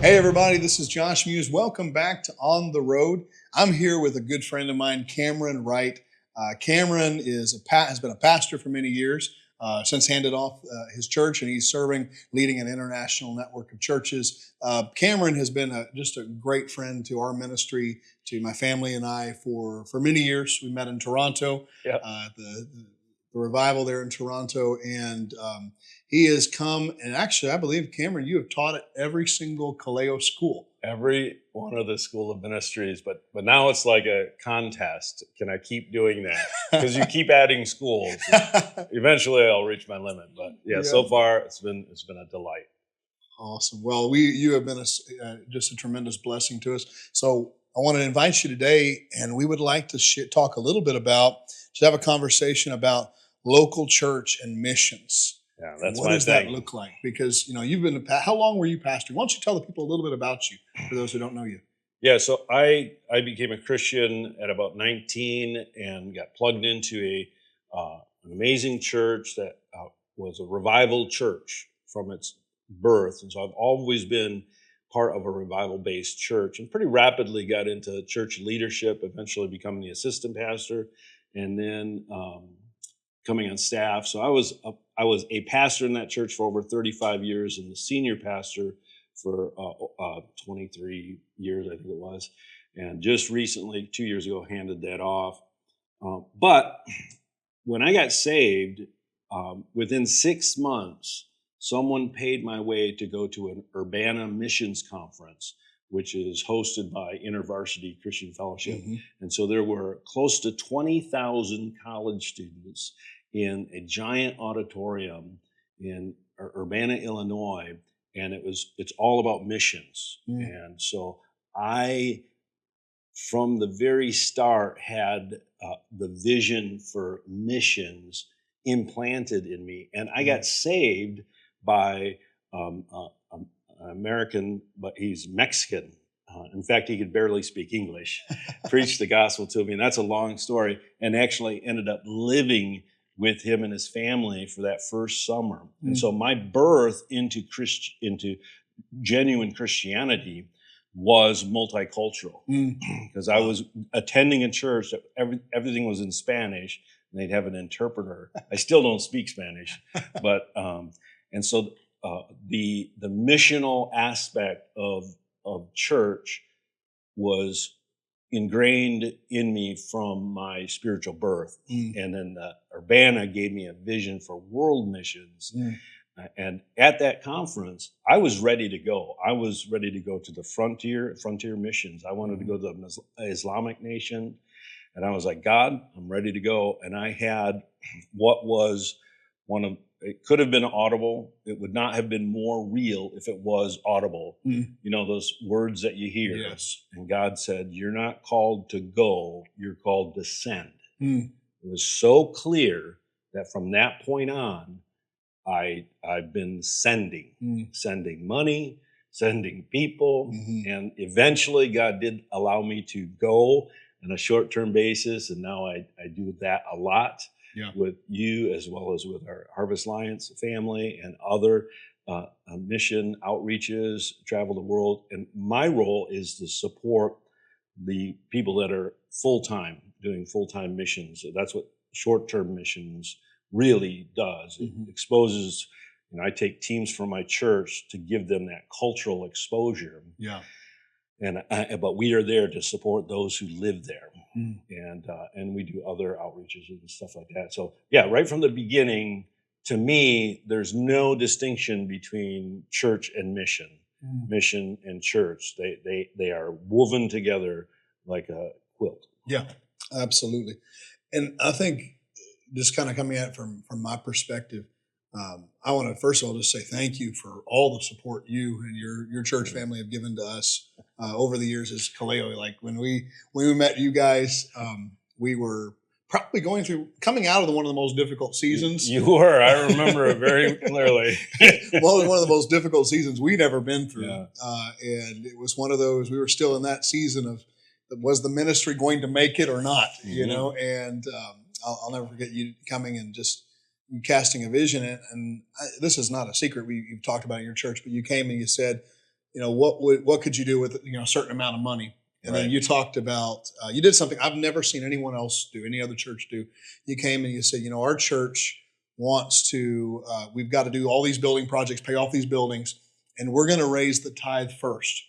Hey everybody, this is Josh Muse. Welcome back to On the Road. I'm here with a good friend of mine, Cameron Wright. Cameron has been a pastor for many years, since handed off his church, and he's leading an international network of churches. Cameron has been just a great friend to our ministry, to my family and I for many years. We met in Toronto, Yeah. The revival there in Toronto, and he has come, and actually, I believe, Cameron, you have taught at every single Kaleo school. Every one of the School of Ministries, but now it's like a contest. Can I keep doing that? Because you keep adding schools. Eventually, I'll reach my limit. But yeah, so far it's been a delight. Awesome. Well, you have been just a tremendous blessing to us. So I want to invite you today, and we would like to talk a little bit just have a conversation about local church and missions. Yeah, that's what my does thing. That look like? Because you've been how long were you pastoring? Why don't you tell the people a little bit about you for those who don't know you? Yeah, so I became a Christian at about 19 and got plugged into an amazing church that was a revival church from its birth, and so I've always been part of a revival-based church, and pretty rapidly got into church leadership. Eventually, becoming the assistant pastor, and then coming on staff. So I was a pastor in that church for over 35 years, and the senior pastor for 23 years, I think it was. And just recently, 2 years ago, handed that off. But when I got saved, within 6 months, someone paid my way to go to an Urbana missions conference, which is hosted by InterVarsity Christian Fellowship. Mm-hmm. And so there were close to 20,000 college students in a giant auditorium in Urbana, Illinois. And it's all about missions. Mm. And so I, from the very start, had the vision for missions implanted in me. And I got saved by an American, but he's Mexican. In fact, he could barely speak English, preached the gospel to me. And that's a long story, and actually ended up living with him and his family for that first summer. Mm. And so my birth into genuine Christianity was multicultural, because I was attending a church that everything was in Spanish, and they'd have an interpreter. I still don't speak Spanish, but and so the missional aspect of church was ingrained in me from my spiritual birth. And then Urbana gave me a vision for world missions. And at that conference, I was ready to go. I was ready to go to the frontier missions. I wanted to go to the Islamic nation. And I was like, God, I'm ready to go. And I had what was it could have been audible. It would not have been more real if it was audible. Those words that you hear. Yes. And God said, you're not called to go, you're called to send. It was so clear that from that point on, I've been sending money, sending people. And eventually God did allow me to go on a short-term basis. And now I do that a lot. Yeah. With you, as well as with our Harvest Alliance family and other mission outreaches, travel the world. And my role is to support the people that are doing full-time missions. So that's what short-term missions really does. It exposes, I take teams from my church to give them that cultural exposure. Yeah. But we are there to support those who live there. And we do other outreaches and stuff like that. So yeah, right from the beginning, to me, there's no distinction between church and mission, mission and church. They are woven together like a quilt. Yeah, absolutely. And I think just kind of coming at it from my perspective, I want to first of all just say thank you for all the support you and your church family have given to us over the years as Kaleo. Like when we met you guys, we were probably coming out of one of the most difficult seasons. You were. I remember it very clearly. Well, it was one of the most difficult seasons we'd ever been through. Yeah. And it was one of those, we were still in that season of, was the ministry going to make it or not? And I'll never forget you coming and just casting a vision. And this is not a secret you've talked about in your church, but you came and you said, what could you do with a certain amount of money? And then Right. you talked about you did something I've never seen anyone else do, any other church do. You came and you said, our church wants to. We've got to do all these building projects, pay off these buildings, and we're going to raise the tithe first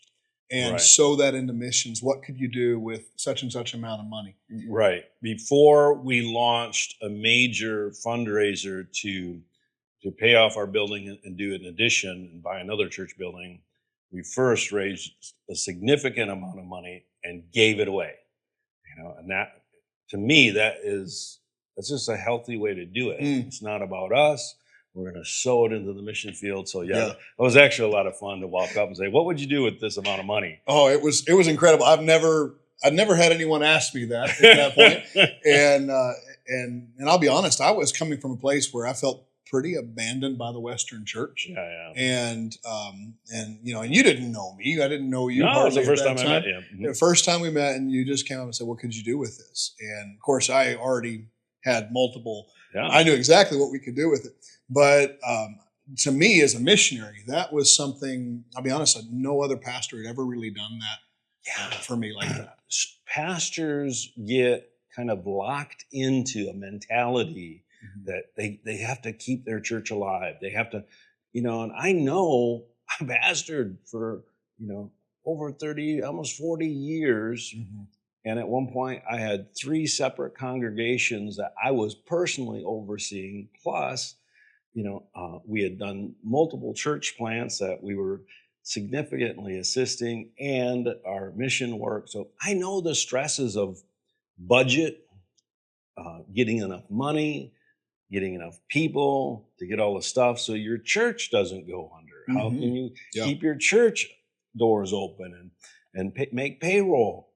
and Right. sow that into missions. What could you do with such and such amount of money? Right. Before we launched a major fundraiser to pay off our building and do an addition and buy another church building, we first raised a significant amount of money and gave it away. And that, to me, that's just a healthy way to do it. It's not about us. We're going to sow it into the mission field. So yeah, it was actually a lot of fun to walk up and say, "What would you do with this amount of money?" Oh, it was incredible. I'd never had anyone ask me that at that point. And I'll be honest, I was coming from a place where I felt pretty abandoned by the Western church. Yeah. And you didn't know me. I didn't know you. No, it was the hardly first at that time I met you. Mhm. The first time we met, and you just came up and said, "What could you do with this?" And of course, I already had multiple. Yeah. I knew exactly what we could do with it. But to me, as a missionary, that was something. I'll be honest, no other pastor had ever really done that for me like that. Pastors get kind of locked into a mentality that they have to keep their church alive. They have to, and I know I pastored for, over 30, almost 40 years. And at one point I had 3 separate congregations that I was personally overseeing. Plus, we had done multiple church plants that we were significantly assisting and our mission work. So I know the stresses of budget, getting enough money, getting enough people to get all the stuff so your church doesn't go under. How can you keep your church doors open and make payroll?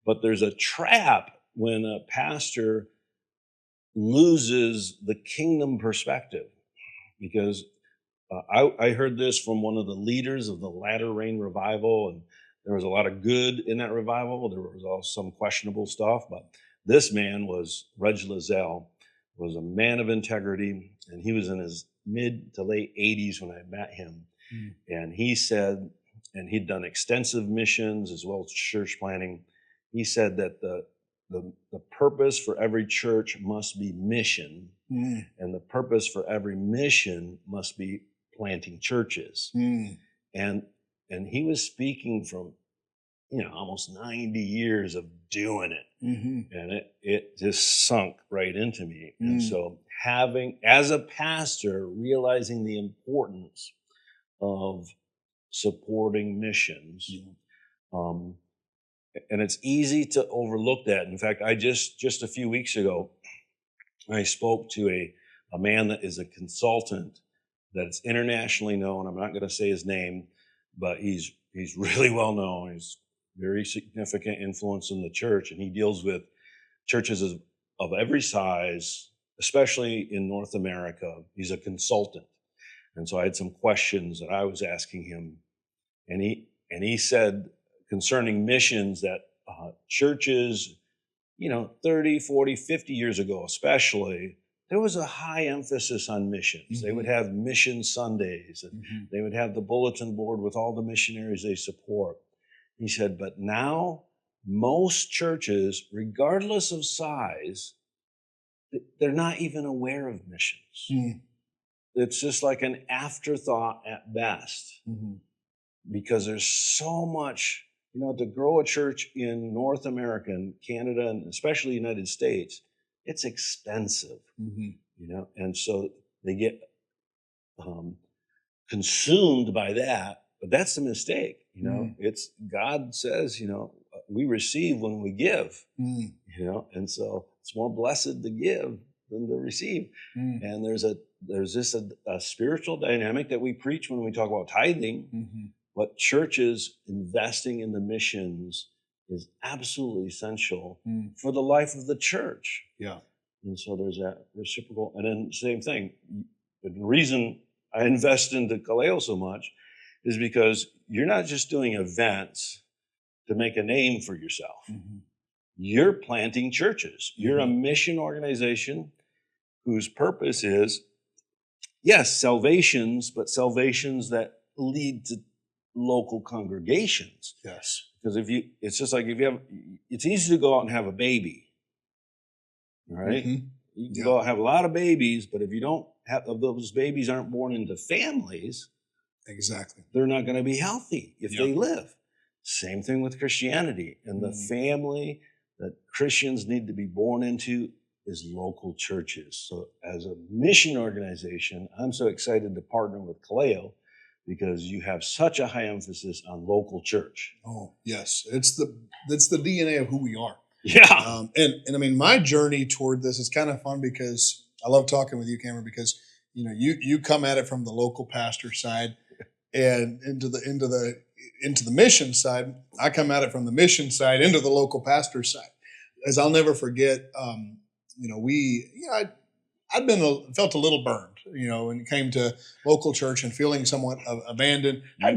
But there's a trap when a pastor loses the kingdom perspective, because I heard this from one of the leaders of the Latter Rain revival, and there was a lot of good in that revival. There was also some questionable stuff, but this man Reg Lizelle, was a man of integrity, and he was in his mid to late 80s when I met him. And he said, and he'd done extensive missions as well as church planting. He said that the purpose for every church must be mission, and the purpose for every mission must be planting churches. And he was speaking from almost 90 years of doing it. And it just sunk right into me. And so as a pastor, realizing the importance of supporting missions, and it's easy to overlook that. In fact, I just a few weeks ago, I spoke to a man that is a consultant that's internationally known. I'm not going to say his name, but he's really well known. He's very significant influence in the church, and he deals with churches of every size, especially in North America. He's a consultant. And so I had some questions that I was asking him, and he said concerning missions that churches, 30, 40, 50 years ago especially, there was a high emphasis on missions. They would have mission Sundays, and they would have the bulletin board with all the missionaries they support. He said, but now most churches, regardless of size, they're not even aware of missions. It's just like an afterthought at best, because there's so much, to grow a church in North America and Canada, and especially the United States, it's expensive, and so they get consumed by that. But that's the mistake. It's God says, we receive when we give, and so it's more blessed to give than to receive. And there's just a spiritual dynamic that we preach when we talk about tithing, but churches investing in the missions is absolutely essential for the life of the church. Yeah. And so there's that reciprocal. And then same thing. The reason I invest into Kaleo so much is because you're not just doing events to make a name for yourself. You're planting churches. You're a mission organization whose purpose is, yes, salvations, but salvations that lead local congregations. Yes. Because it's just like if you have, it's easy to go out and have a baby, all right? Mm-hmm. You can go out and have a lot of babies, but if you don't have, if those babies aren't born into families, Exactly. they're not going to be healthy if Yep. they live. Same thing with Christianity. And the family that Christians need to be born into is local churches. So as a mission organization, I'm so excited to partner with Kaleo because you have such a high emphasis on local church. Oh, yes. It's the DNA of who we are. Yeah. And I mean, my journey toward this is kind of fun because I love talking with you, Cameron, because you come at it from the local pastor side and into the mission side. I come at it from the mission side into the local pastor side. As I'll never forget, I'd felt a little burned, when it came to local church and feeling somewhat abandoned. I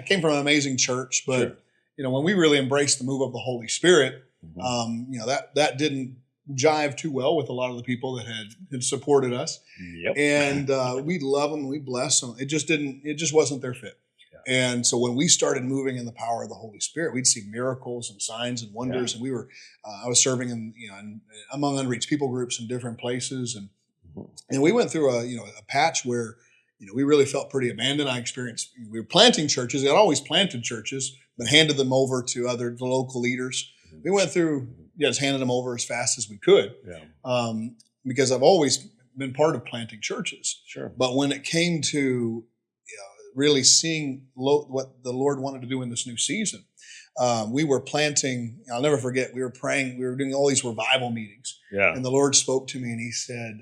came from an amazing church, but Sure. when we really embraced the move of the Holy Spirit, that didn't jive too well with a lot of the people that had supported us. Yep. And we love them, we bless them. It just wasn't their fit. Yeah. And so when we started moving in the power of the Holy Spirit, we'd see miracles and signs and wonders. And I was serving in among unreached people groups in different places, and we went through a patch where we really felt pretty abandoned. I experienced we were planting churches. I'd always planted churches, but handed them over to the local leaders. We went through just handed them over as fast as we could, because I've always been part of planting churches. Sure. But when it came to really seeing what the Lord wanted to do in this new season, we were planting. I'll never forget. We were praying. We were doing all these revival meetings. Yeah. And the Lord spoke to me and He said,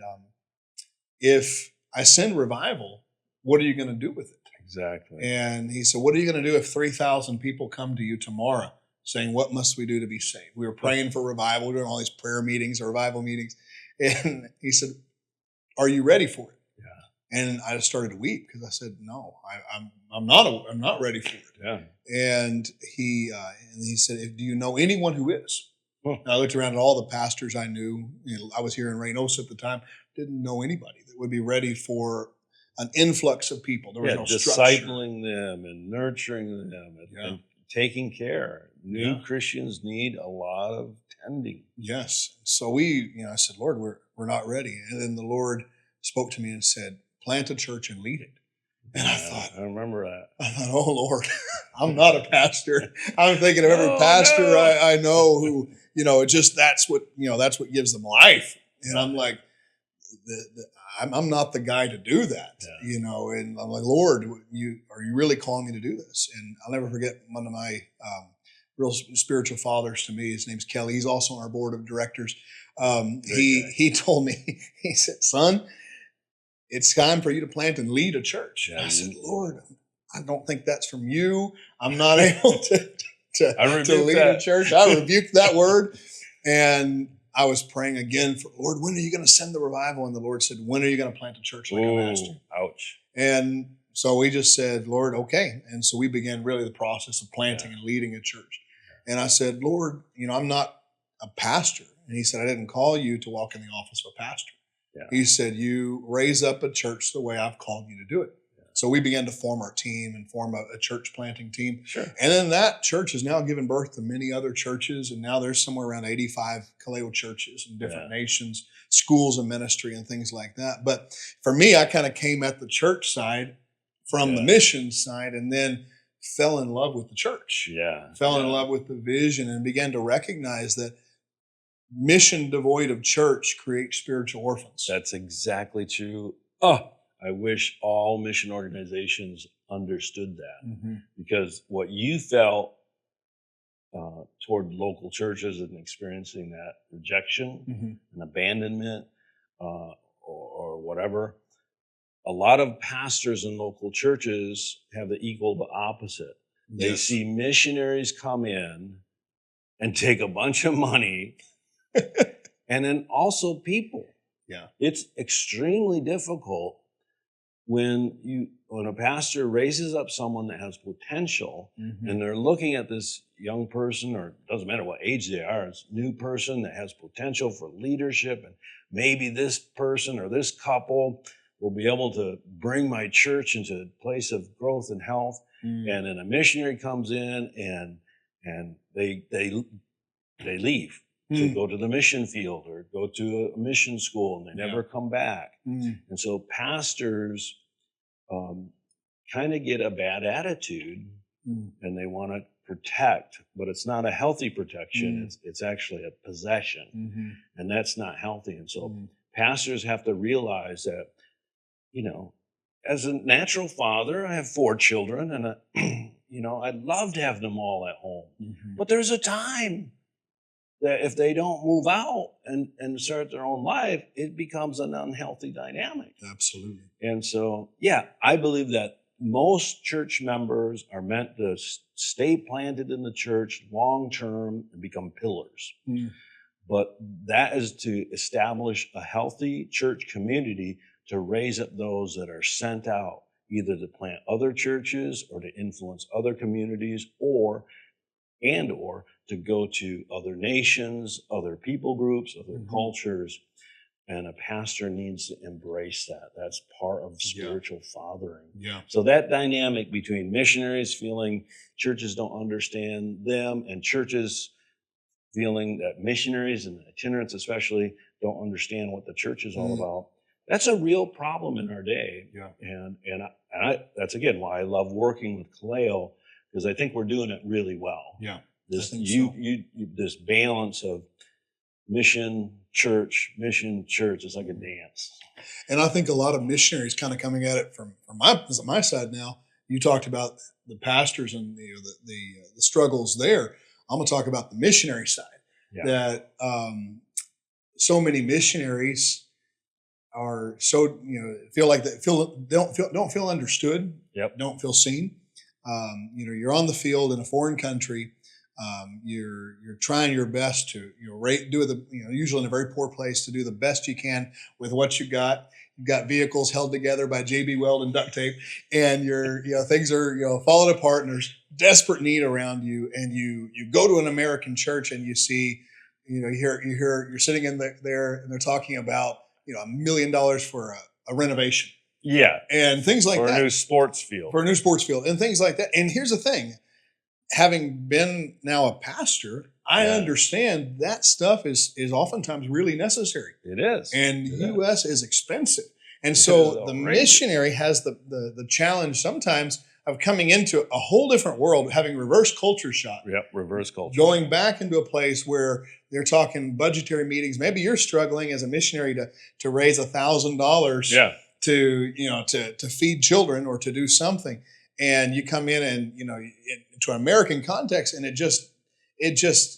"If I send revival, what are you going to do with it?" Exactly. And He said, "What are you going to do if 3,000 people come to you tomorrow saying, 'What must we do to be saved?'" We were praying for revival, doing all these prayer meetings or revival meetings. And He said, "Are you ready for it?" Yeah. And I just started to weep because I said, "No, I'm not ready for it." Yeah. And He said, "Do you know anyone who is?" And I looked around at all the pastors I knew. I was here in Reynosa at the time. Didn't know anybody that would be ready for an influx of people. There was no structure. Discipling them and nurturing them and taking care. New Christians need a lot of tending. Yes. So I said, "Lord, we're not ready." And then the Lord spoke to me and said, "Plant a church and lead it." And I remember that. I thought, "Oh Lord, I'm not a pastor." I'm thinking of every pastor I know who, that's what gives them life. And I'm like, I'm not the guy to do that, And I'm like, "Lord, are you really calling me to do this?" And I'll never forget one of my real spiritual fathers to me. His name's Kelly. He's also on our board of directors. He told me, he said, "Son, it's time for you to plant and lead a church." And I said, "Lord, I don't think that's from you. I'm not able to lead a church." I rebuked that word. And I was praying again for, "Lord, when are you going to send the revival?" And the Lord said, "When are you going to plant a church like a master?" Ouch. And so we just said, "Lord, okay." And so we began really the process of planting and leading a church. And I said, "Lord, I'm not a pastor." And He said, "I didn't call you to walk in the office of a pastor." Yeah. He said, "You raise up a church the way I've called you to do it." Yeah. So we began to form our team and form a church planting team. Sure. And then that church has now given birth to many other churches. And now there's somewhere around 85 Kaleo churches in different nations, schools of ministry and things like that. But for me, I kind of came at the church side from the mission side and then fell in love with the church. Fell in love with the vision and began to recognize that mission devoid of church creates spiritual orphans. That's exactly true. Oh, I wish all mission organizations understood that, because what you felt toward local churches and experiencing that rejection and abandonment or whatever, a lot of pastors in local churches have the equal but opposite. They see missionaries come in and take a bunch of money and then also people. Yeah. It's extremely difficult when a pastor raises up someone that has potential and they're looking at this young person, or it doesn't matter what age they are, it's a new person that has potential for leadership, and maybe this person or this couple will be able to bring my church into a place of growth and health. And then a missionary comes in and they leave to go to the mission field or go to a mission school, and they never come back. And so pastors kind of get a bad attitude, and they want to protect, but it's not a healthy protection. It's actually a possession, and that's not healthy. And so pastors have to realize that, you know, as a natural father, I have 4 children, and you know, I'd love to have them all at home, but there's a time that if they don't move out and start their own life, it becomes an unhealthy dynamic. Absolutely. And so, yeah, I believe that most church members are meant to stay planted in the church long term and become pillars. But that is to establish a healthy church community to raise up those that are sent out, either to plant other churches or to influence other communities, or to go to other nations, other people groups, other cultures. And a pastor needs to embrace that. That's part of spiritual fathering. So that dynamic between missionaries feeling churches don't understand them, and churches feeling that missionaries and itinerants especially don't understand what the church is all about, that's a real problem in our day. And that's, again, why I love working with Kaleo, because I think we're doing it really well. This this balance of mission, church, it's like a dance. And I think a lot of missionaries kind of coming at it from my side now. You talked about the pastors and the struggles there. I'm going to talk about the missionary side. That so many missionaries are so, feel like they don't feel understood. Don't feel seen. You're on the field in a foreign country. You're trying your best to usually in a very poor place, to do the best you can with what you got. You've got vehicles held together by JB Weld and duct tape, and things are falling apart, and there's desperate need around you. And you go to an American church, and you see, you're sitting in there, and they're talking about $1 million for a renovation, and things like that, for a new sports field, and things like that. And here's the thing. Having been now a pastor, I understand that stuff is oftentimes really necessary. It is. And the U.S. is expensive. And so the missionary has the challenge sometimes of coming into a whole different world, having reverse culture shock. Reverse culture. Going back into a place where they're talking budgetary meetings. Maybe you're struggling as a missionary to raise $1,000 to feed children or to do something. And you come in and, into an American context, and it just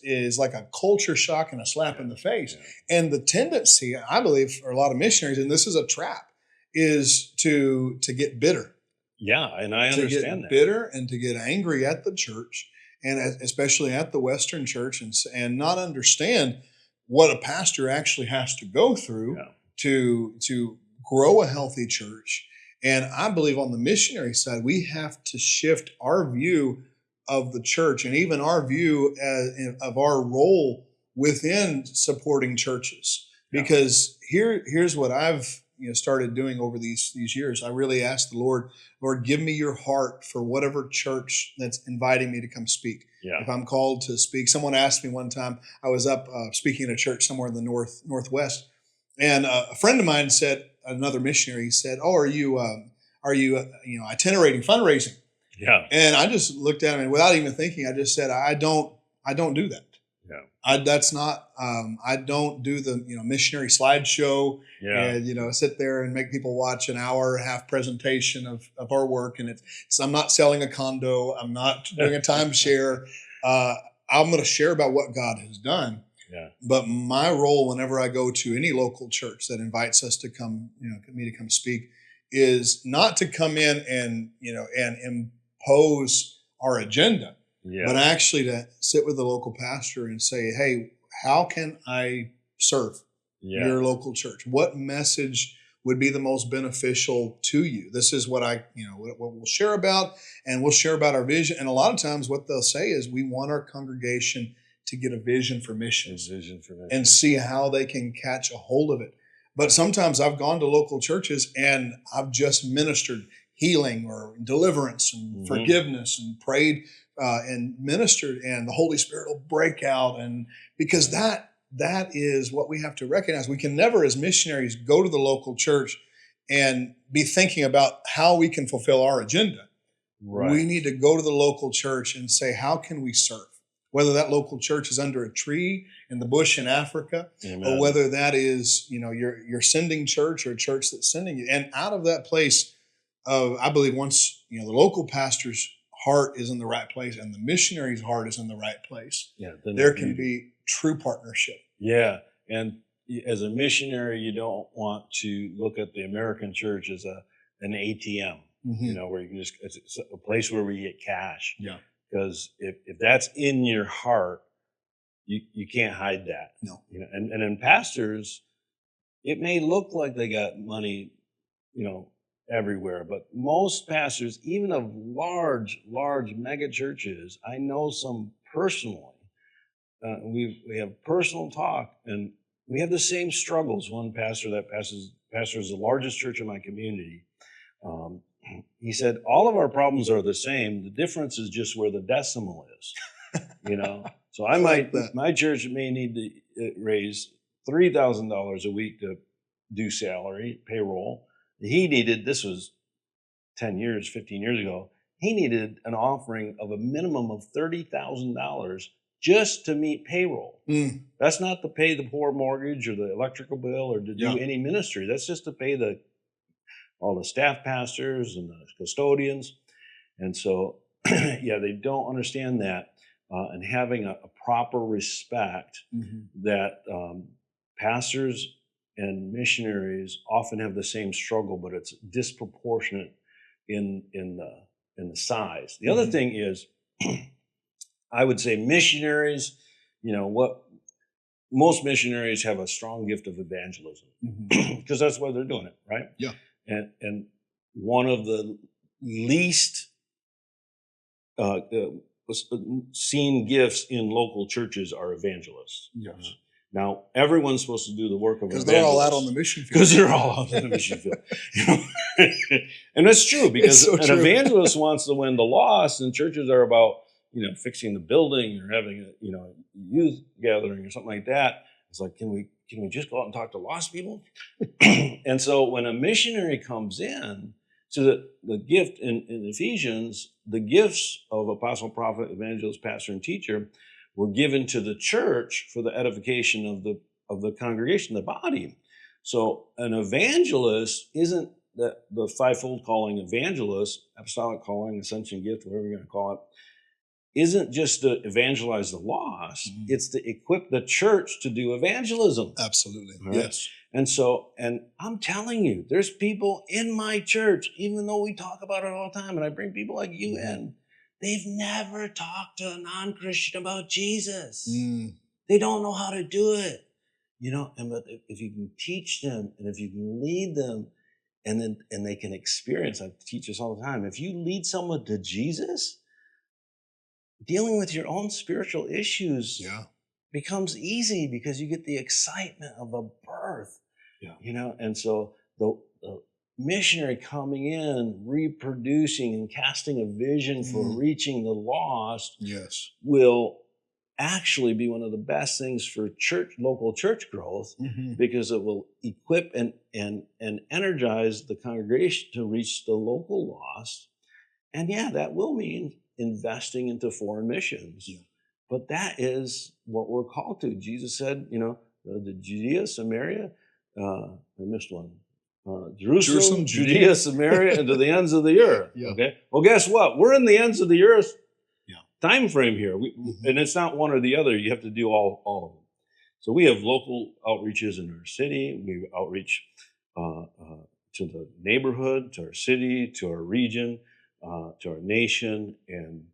is like a culture shock and a slap in the face. And the tendency, I believe, for a lot of missionaries, and this is a trap, is to get bitter. And I understand that. Bitter and to get angry at the church, and especially at the Western church, and not understand what a pastor actually has to go through to grow a healthy church. And I believe on the missionary side, we have to shift our view of the church, and even our view of our role within supporting churches. Because here's what I've started doing over these years. I really asked the Lord, give me your heart for whatever church that's inviting me to come speak. If I'm called to speak. Someone asked me one time, I was up speaking at a church somewhere in the Northwest, and a friend of mine said, another missionary said, "Oh, are you itinerating fundraising?" And I just looked at him, and without even thinking, I just said, I don't do that. That's not, I don't do the, missionary slideshow and, sit there and make people watch an hour and a half presentation of our work. And I'm not selling a condo. I'm not doing a timeshare. I'm going to share about what God has done. But my role whenever I go to any local church that invites us to come, me to come speak, is not to come in and, and impose our agenda, but actually to sit with the local pastor and say, hey, how can I serve your local church? What message would be the most beneficial to you? This is what what we'll share about, and we'll share about our vision. And a lot of times what they'll say is, we want our congregation to get a vision for missions and see how they can catch a hold of it. But sometimes I've gone to local churches and I've just ministered healing or deliverance and forgiveness and prayed and ministered, and the Holy Spirit will break out. And because that is what we have to recognize. We can never, as missionaries, go to the local church and be thinking about how we can fulfill our agenda. Right. We need to go to the local church and say, how can we serve? Whether that local church is under a tree in the bush in Africa, Amen. or whether that is, your sending church or a church that's sending you. And out of that place of, I believe once, the local pastor's heart is in the right place and the missionary's heart is in the right place, there can be true partnership. Yeah. And as a missionary, you don't want to look at the American church as an ATM, where you can it's a place where we get cash. Yeah. Because if that's in your heart, you can't hide that. No. And in pastors, it may look like they got money, everywhere, but most pastors, even of large mega churches, I know some personally. We have personal talk, and we have the same struggles. One pastor that pastors the largest church in my community. He said, all of our problems are the same. The difference is just where the decimal is, So my church may need to raise $3,000 a week to do salary, payroll. This was 10 years, 15 years ago, he needed an offering of a minimum of $30,000 just to meet payroll. That's not to pay the poor mortgage or the electrical bill or to do any ministry. That's just to pay all the staff pastors and the custodians. And so, they don't understand that. And having a proper respect that pastors and missionaries often have the same struggle, but it's disproportionate in the size. The other thing is, I would say missionaries, most missionaries have a strong gift of evangelism because that's why they're doing it, right? Yeah. And one of the least seen gifts in local churches are evangelists. Yes. Now, everyone's supposed to do the work of an evangelist. Because they're all out on the mission field. Because they're all out on the mission field. And that's true, because an evangelist wants to win the lost, and churches are about, fixing the building or having a youth gathering or something like that. It's like, can we just go out and talk to lost people? And so when a missionary comes in, so the gift in Ephesians, the gifts of apostle, prophet, evangelist, pastor, and teacher were given to the church for the edification of the congregation, the body. So an evangelist isn't the fivefold calling evangelist, apostolic calling, ascension gift, whatever you're going to call it, isn't just to evangelize the lost. It's to equip the church to do evangelism. Absolutely. Right? Yes. And I'm telling you, there's people in my church, even though we talk about it all the time, and I bring people like you in, they've never talked to a non-Christian about Jesus. They don't know how to do it. But if you can teach them and if you can lead them, and they can experience, I teach this all the time, if you lead someone to Jesus, dealing with your own spiritual issues becomes easy because you get the excitement of a birth. And so the missionary coming in, reproducing and casting a vision for reaching the lost will actually be one of the best things for local church growth, because it will equip and energize the congregation to reach the local lost. And that will mean investing into foreign missions. But that is what we're called to. Jesus said, the Judea, Samaria, I missed one. Jerusalem, Judea, Samaria, and to the ends of the earth. Okay. Well, guess what? We're in the ends of the earth time frame here. And it's not one or the other. You have to do all of them. So we have local outreaches in our city. We outreach to the neighborhood, to our city, to our region, to our nation, and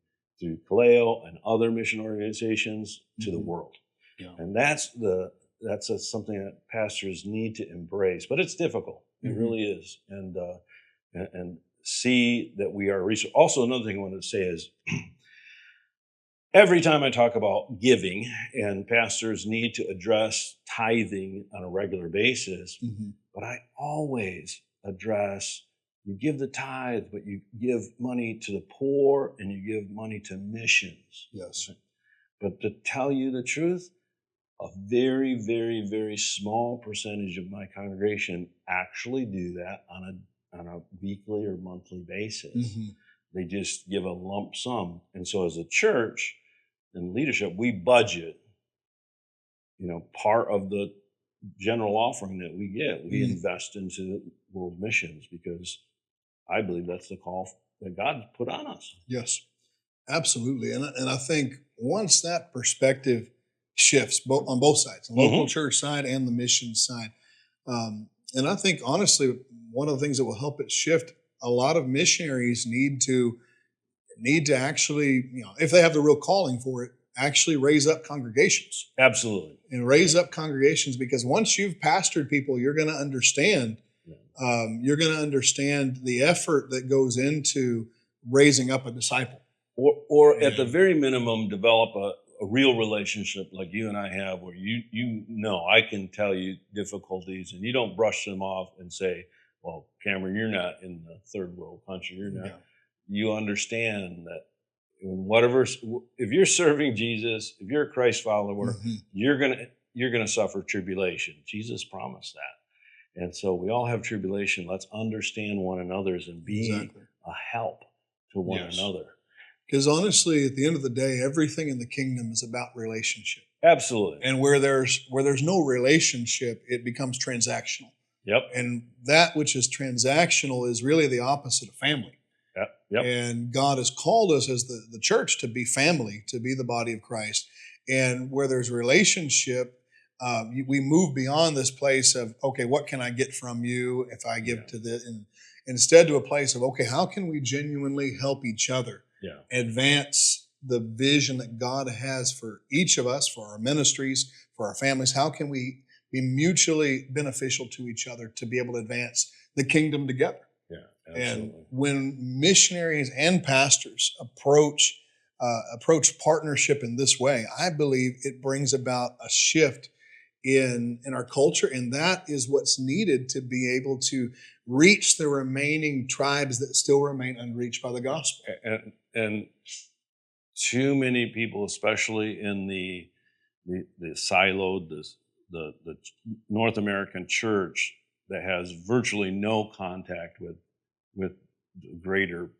through Kaleo and other mission organizations to the world. And that's something that pastors need to embrace, but it's difficult. It really is. And see that we are research. Also, another thing I wanted to say is every time I talk about giving, and pastors need to address tithing on a regular basis, but I always address, you give the tithe, but you give money to the poor and you give money to missions. Yes. But to tell you the truth, a very, very, very small percentage of my congregation actually do that on a weekly or monthly basis. They just give a lump sum. And so as a church and leadership, we budget, part of the general offering that we get. We invest into world missions because I believe that's the call that God put on us. Yes, absolutely. And I think once that perspective shifts on both sides, the local church side and the mission side, and I think honestly, one of the things that will help it shift, a lot of missionaries need to actually, if they have the real calling for it, actually raise up congregations. Absolutely. And raise up congregations, because once you've pastored people, you're going to understand. You're going to understand the effort that goes into raising up a disciple. Or at the very minimum, develop a real relationship like you and I have, where I can tell you difficulties and you don't brush them off and say, well, Cameron, you're not in the third world country. You're not. Yeah. You understand that if you're serving Jesus, if you're a Christ follower, you're gonna suffer tribulation. Jesus promised that. And so we all have tribulation. Let's understand one another's and be a help to one another. Because honestly, at the end of the day, everything in the kingdom is about relationship. Absolutely. And where there's no relationship, it becomes transactional. Yep. And that which is transactional is really the opposite of family. Yep. And God has called us as the church to be family, to be the body of Christ. And where there's relationship, we move beyond this place of, okay, what can I get from you if I give to this? And instead to a place of, okay, how can we genuinely help each other advance the vision that God has for each of us, for our ministries, for our families? How can we be mutually beneficial to each other to be able to advance the kingdom together? Absolutely. And when missionaries and pastors approach partnership in this way, I believe it brings about a shift in our culture, and that is what's needed to be able to reach the remaining tribes that still remain unreached by the gospel. And too many people, especially in the siloed, the North American church that has virtually no contact with the greater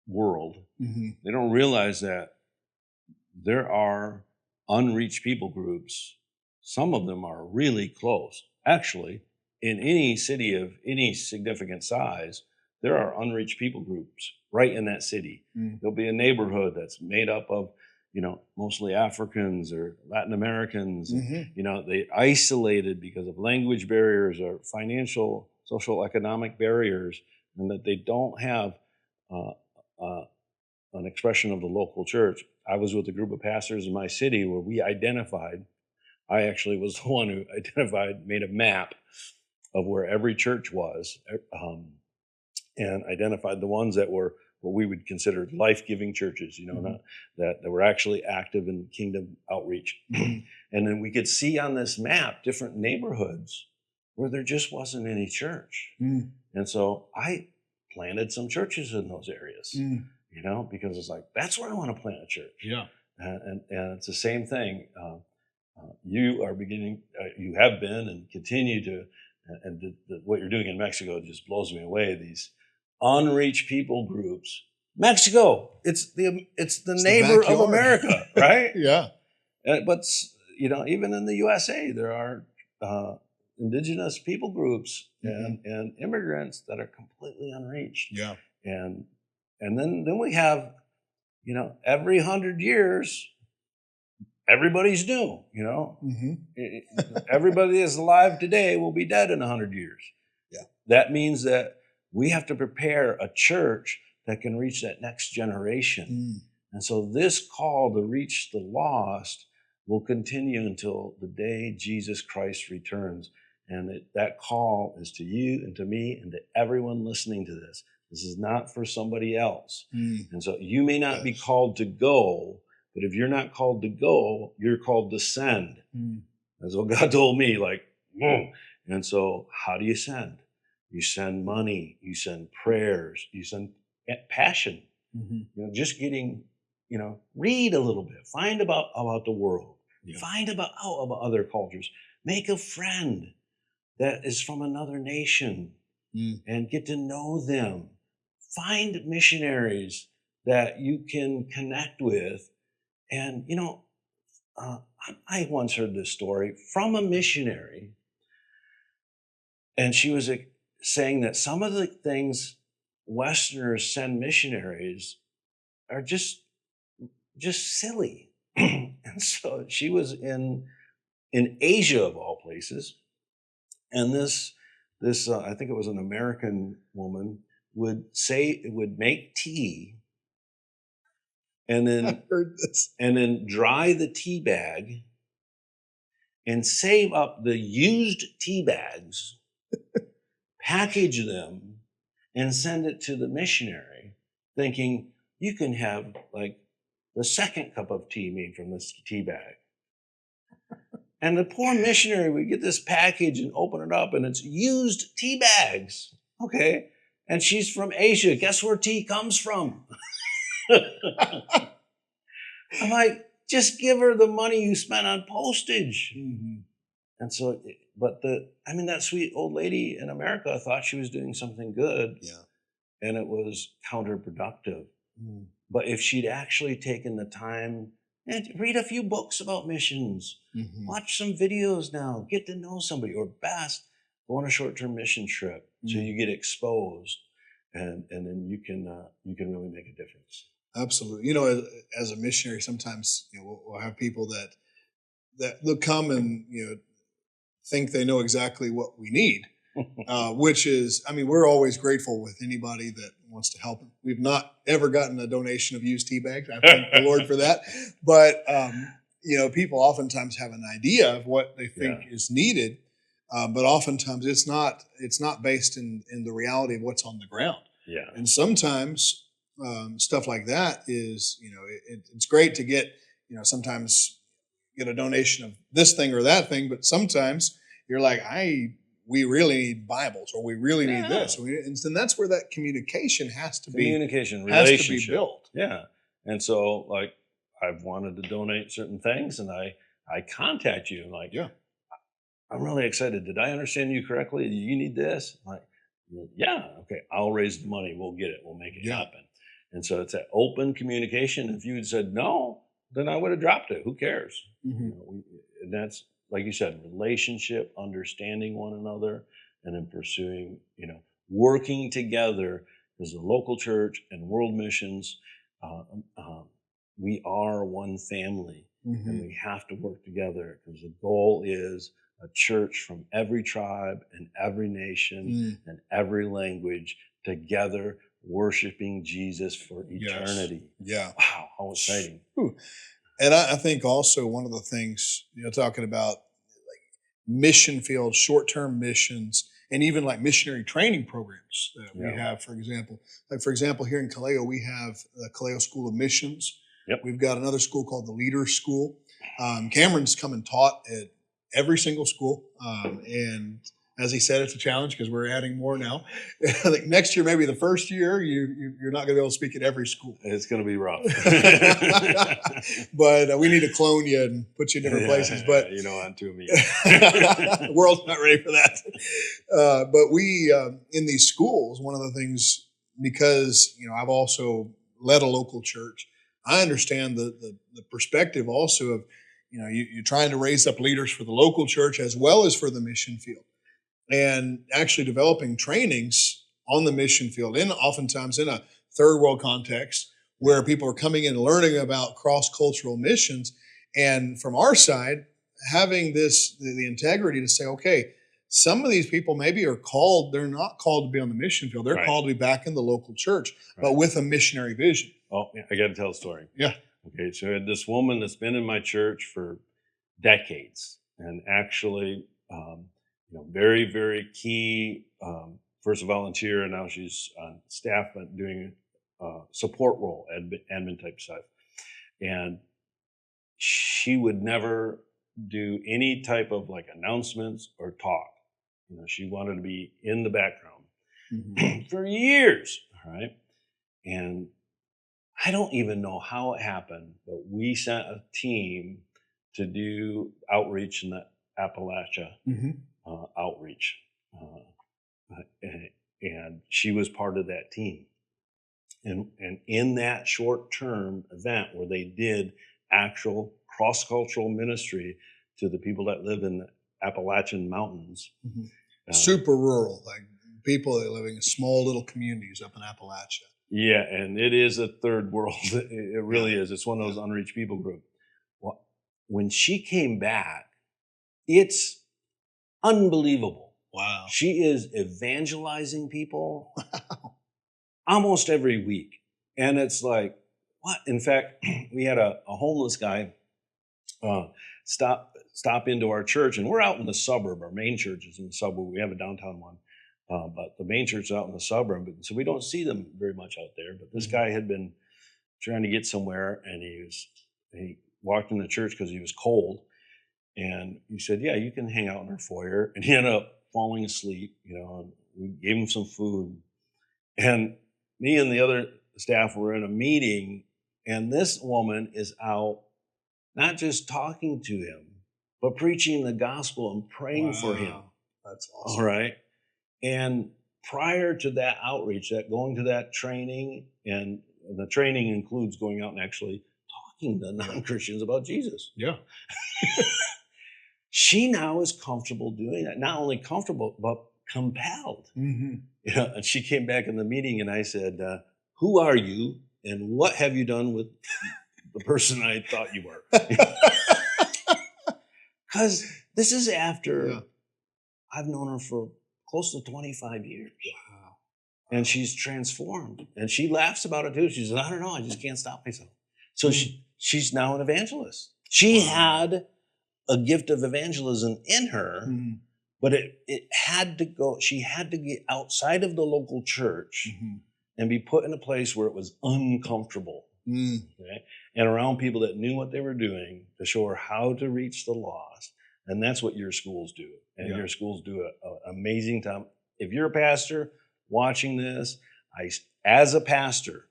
world, they don't realize that there are unreached people groups. Some of them are really close. Actually, in any city of any significant size, there are unreached people groups right in that city. There'll be a neighborhood that's made up of, mostly Africans or Latin Americans. They isolated because of language barriers or financial, social, economic barriers, and that they don't have an expression of the local church. I was with a group of pastors in my city where we identified, I actually was the one who made a map of where every church was, and identified the ones that were what we would consider life-giving churches, not that were actually active in kingdom outreach. And then we could see on this map different neighborhoods where there just wasn't any church. And so I planted some churches in those areas, because it's like, that's where I want to plant a church. Yeah. And it's the same thing. You are beginning, you have been and continue to, and what you're doing in Mexico just blows me away. These unreached people groups. Mexico, it's the neighbor of America, right? Yeah. But even in the USA, there are indigenous people groups and immigrants that are completely unreached. Yeah. And then we have, every 100 years, everybody's new. Everybody that's alive today will be dead in 100 years. Yeah. That means that we have to prepare a church that can reach that next generation. And so this call to reach the lost will continue until the day Jesus Christ returns. And that call is to you and to me and to everyone listening to this. This is not for somebody else. And so you may not be called to go, But if you're not called to go, you're called to send. Mm. That's what God told me. Like, whoa. And so, how do you send? You send money. You send prayers. You send passion. Just getting, read a little bit. Find about the world. Yeah. Find out about other cultures. Make a friend that is from another nation and get to know them. Find missionaries that you can connect with. And, I once heard this story from a missionary, and she was saying that some of the things Westerners send missionaries are just silly. And so she was in Asia of all places, and this I think it was an American woman would make tea and I've then heard this. dry the tea bag and save up the used tea bags, package them, and send it to the missionary, thinking you can have like the second cup of tea made from this tea bag. And the poor missionary would get this package and open it up, and it's used tea bags. Okay. And she's from Asia. Guess where tea comes from? I'm like, just give her the money you spent on postage. And so, but that sweet old lady in America thought she was doing something good. Yeah. And it was counterproductive. But if she'd actually taken the time and read a few books about missions, watch some videos now, get to know somebody, or best, go on a short-term mission trip so you get exposed, and then you can really make a difference. Absolutely. As a missionary, sometimes we'll have people that they'll come and think they know exactly what we need, which is, we're always grateful with anybody that wants to help. We've not ever gotten a donation of used tea bags. I thank the Lord for that. But, people oftentimes have an idea of what they think is needed. But oftentimes it's not based in the reality of what's on the ground. Yeah. And sometimes stuff like that is, it's great to get, sometimes get a donation of this thing or that thing, but sometimes you're like, we really need Bibles, or we really need this. And then that's where that communication has to be built. Yeah. And so, like, I've wanted to donate certain things, and I contact you, and like, I'm really excited. Did I understand you correctly? Do you need this? I'm like, yeah, okay, I'll raise the money. We'll get it. We'll make it happen. And so it's that open communication. If you had said no, then I would have dropped it. Who cares? And that's, like you said, relationship, understanding one another, and then pursuing, working together as a local church and world missions. We are one family, and we have to work together, because the goal is a church from every tribe and every nation and every language together, worshiping Jesus for eternity. Yeah. Wow, how exciting. And I think also one of the things, talking about like mission fields, short-term missions, and even like missionary training programs that we have, for example. Like, for example, here in Kaleo, we have the Kaleo School of Missions. Yep. We've got another school called the Leaders School. Cameron's come and taught at every single school. And as he said, it's a challenge because we're adding more now. I think next year, maybe the first year, you're not going to be able to speak at every school. It's going to be rough. But we need to clone you and put you in different places. But you don't want to me. The world's not ready for that. But we, in these schools, one of the things, because I've also led a local church, I understand the perspective also of you're trying to raise up leaders for the local church as well as for the mission field, and actually developing trainings on the mission field, and oftentimes in a third world context where people are coming in and learning about cross-cultural missions. And from our side, having the integrity to say, okay, some of these people maybe are called, they're not called to be on the mission field. They're called to be back in the local church, but with a missionary vision. Oh, I got to tell a story. Yeah. Okay, so I had this woman that's been in my church for decades, and actually, very, very key, first a volunteer, and now she's on staff, but doing a support role, admin type stuff. And she would never do any type of like announcements or talk. She wanted to be in the background for years. All right. And I don't even know how it happened, but we sent a team to do outreach in the Appalachia outreach. And she was part of that team. And in that short-term event where they did actual cross-cultural ministry to the people that live in the Appalachian Mountains. Super rural, like people that are living in small little communities up in Appalachia. Yeah, and it is a third world. It really is. It's one of those unreached people group. Well, when she came back, it's unbelievable. Wow. She is evangelizing people almost every week. And it's like, what? In fact, we had a homeless guy stop into our church, and we're out in the suburb. Our main church is in the suburb. We have a downtown one. But the main church is out in the suburb, so we don't see them very much out there. But this guy had been trying to get somewhere, and he walked in the church because he was cold, and he said, "Yeah, you can hang out in our foyer." And he ended up falling asleep. And we gave him some food, and me and the other staff were in a meeting, and this woman is out, not just talking to him, but preaching the gospel and praying for him. That's awesome. All right. And prior to that outreach, that going to that training, and the training includes going out and actually talking to non-Christians about Jesus. Yeah. She now is comfortable doing that. Not only comfortable, but compelled. And she came back in the meeting, and I said, "Who are you, and what have you done with the person I thought you were?" Because this is after I've known her for close to 25 years. Wow. And she's transformed. And she laughs about it too. She says, "I don't know, I just can't stop myself." So she's now an evangelist. She had a gift of evangelism in her, but it had to go, she had to get outside of the local church and be put in a place where it was uncomfortable. Okay? And around people that knew what they were doing to show her how to reach the lost. And that's what your schools do. And your schools do an amazing time. If you're a pastor watching this, as a pastor,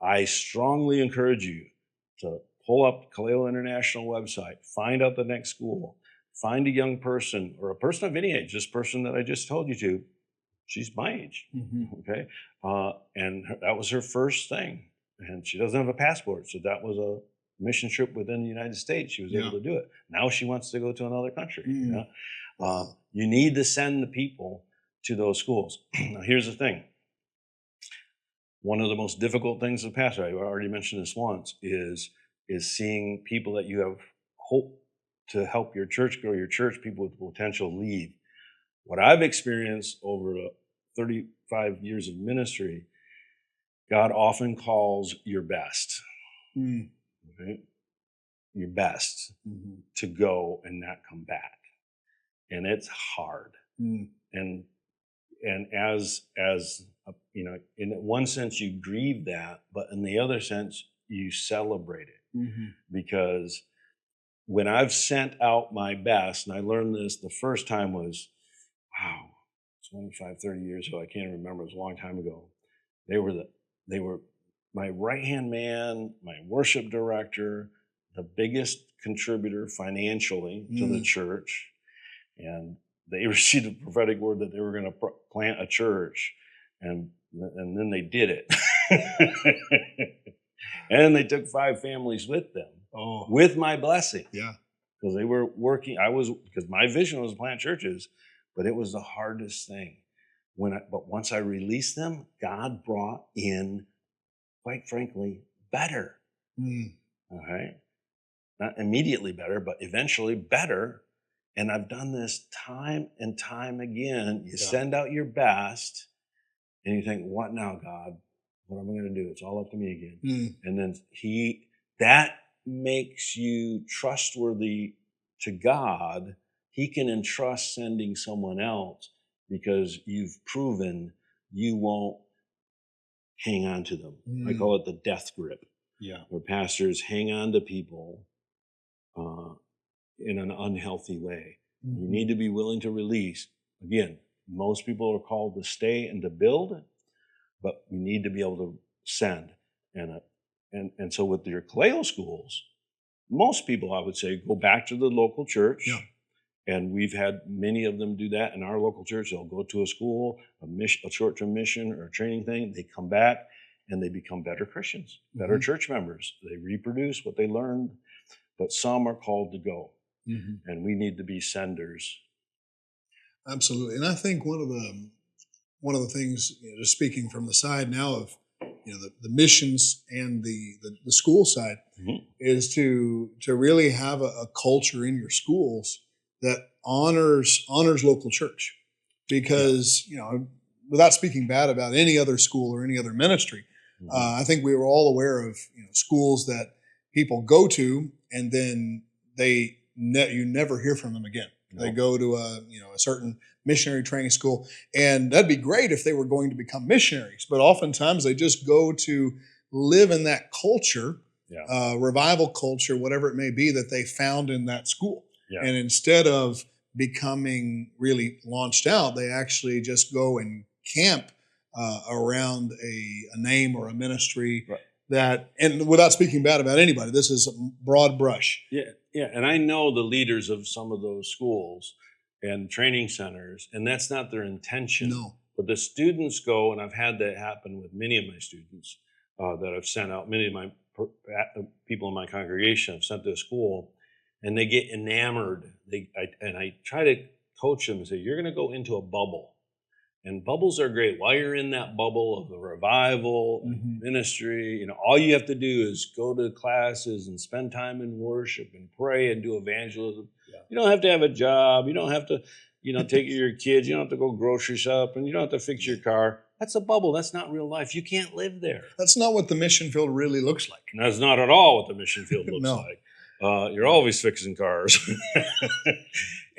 I strongly encourage you to pull up Kaleo International website, find out the next school, find a young person or a person of any age. This person that I just told you to, she's my age, okay? And that was her first thing. And she doesn't have a passport, so that was a mission trip within the United States. She was able to do it. Now she wants to go to another country. You need to send the people to those schools. Now, here's the thing. One of the most difficult things as a pastor, I already mentioned this once, is seeing people that you have hope to help your church grow, your church, people with potential leave. What I've experienced over 35 years of ministry, God often calls your best. Right? Your best to go and not come back, and it's hard. And as in one sense you grieve that, but in the other sense you celebrate it, because when I've sent out my best, and I learned this the first time was, 25, 30 years ago. I can't remember. It was a long time ago. They were my right-hand man, my worship director, the biggest contributor financially to the church. And they received a prophetic word that they were going to plant a church. And then they did it. And they took 5 families with them, with my blessing. Yeah. Because they were working, because my vision was to plant churches, but it was the hardest thing. But once I released them, God brought in, quite frankly, better. All right. Not immediately better, but eventually better. And I've done this time and time again. You send out your best and you think, what now, God? What am I going to do? It's all up to me again. And then that makes you trustworthy to God. He can entrust sending someone else because you've proven you won't hang on to them. I call it the death grip. Yeah. where pastors hang on to people uh, in an unhealthy way. You Mhm. need to be willing to release. Again, most people are called to stay and to build, but we need to be able to send. And so with your Kaleo schools, most people, I would say, go back to the local church. Yeah. And we've had many of them do that in our local church. They'll go to a school, a short-term mission or a training thing. They come back and they become better Christians, better Mhm. church members. They reproduce what they learned, but some are called to go, Mhm. and we need to be senders. Absolutely. And I think one of the things, just speaking from the side now of the missions and the school side, Mhm. is to really have a culture in your schools that honors local church, Yeah. because without speaking bad about any other school or any other ministry, Mhm. I think we were all aware of schools that people go to and then you never hear from them again. They No. go to a certain missionary training school, and that'd be great if they were going to become missionaries, but oftentimes they just go to live in that culture, Yeah. revival culture, whatever it may be, that they found in that school. Yeah. And instead of becoming really launched out, they actually just go and camp around a name or a ministry Right. that, and without speaking bad about anybody, this is a broad brush. Yeah. Yeah. And I know the leaders of some of those schools and training centers, and that's not their intention. No. But the students go, and I've had that happen with many of my students that I've sent out. Many of my people in my congregation I've sent to school, and they get enamored. I try to coach them and say, "You're going to go into a bubble." And bubbles are great. While you're in that bubble of the revival and Mhm. ministry, all you have to do is go to classes and spend time in worship and pray and do evangelism. Yeah. You don't have to have a job. You don't have to, take your kids. You don't have to go grocery shop, and you don't have to fix your car. That's a bubble. That's not real life. You can't live there. That's not what the mission field really looks like. And that's not at all what the mission field looks No. like. You're always fixing cars.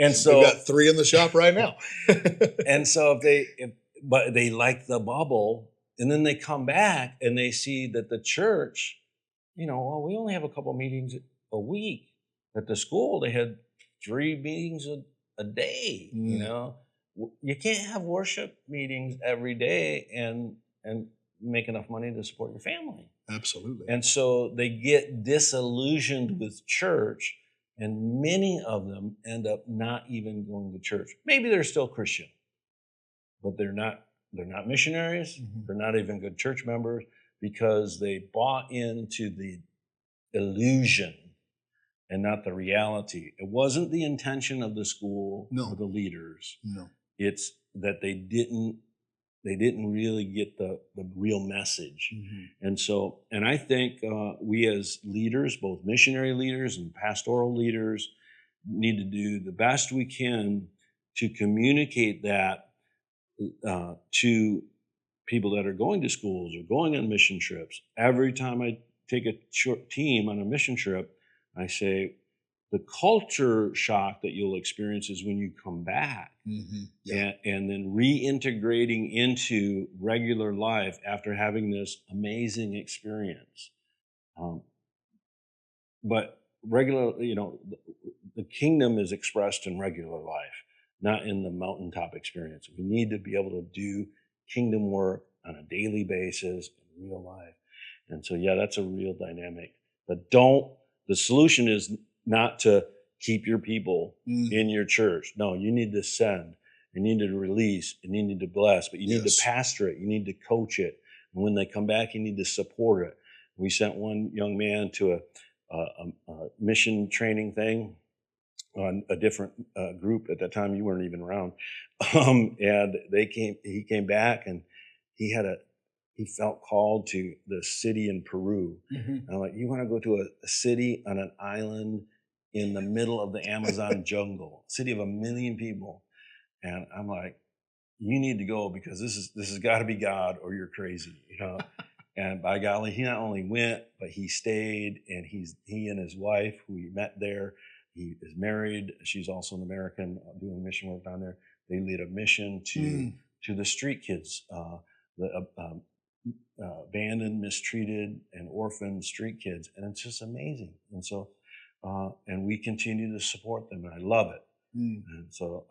And We've so got 3 in the shop right now. and so but they like the bubble, and then they come back and they see that the church, well, we only have a couple meetings a week. At the school, they had 3 meetings a day. Mm. You can't have worship meetings every day and make enough money to support your family. Absolutely. And so they get disillusioned with church, and many of them end up not even going to church. Maybe they're still Christian, but they're not missionaries. Mhm. They're not even good church members, because they bought into the illusion and not the reality. It wasn't the intention of the school No. or the leaders. No. It's that they didn't really get the real message. Mhm. And I think we as leaders, both missionary leaders and pastoral leaders, need to do the best we can to communicate that to people that are going to schools or going on mission trips. Every time I take a short team on a mission trip, I say, the culture shock that you'll experience is when you come back, Mhm. Yeah. and then reintegrating into regular life after having this amazing experience. Um, but the kingdom is expressed in regular life, not in the mountaintop experience. We need to be able to do kingdom work on a daily basis in real life. And so, yeah, that's a real dynamic. But the solution is not to keep your people Mm. in your church. No, you need to send, you need to release, and you need to bless, but you need Yes. to pastor it, you need to coach it. And when they come back, you need to support it. We sent one young man to a mission training thing on a different group. At that time, you weren't even around. And he came back, and he felt called to the city in Peru. Mhm. And I'm like, you want to go to a city on an island in the middle of the Amazon jungle, city of 1 million people? And I'm like, you need to go, because this has got to be God, or you're crazy. And by golly, he not only went, but he stayed, and he and his wife, who he met there, he is married. She's also an American doing mission work down there. They lead a mission to the street kids, the abandoned, mistreated, and orphaned street kids, and it's just amazing. And so, and we continue to support them, and I love it. And so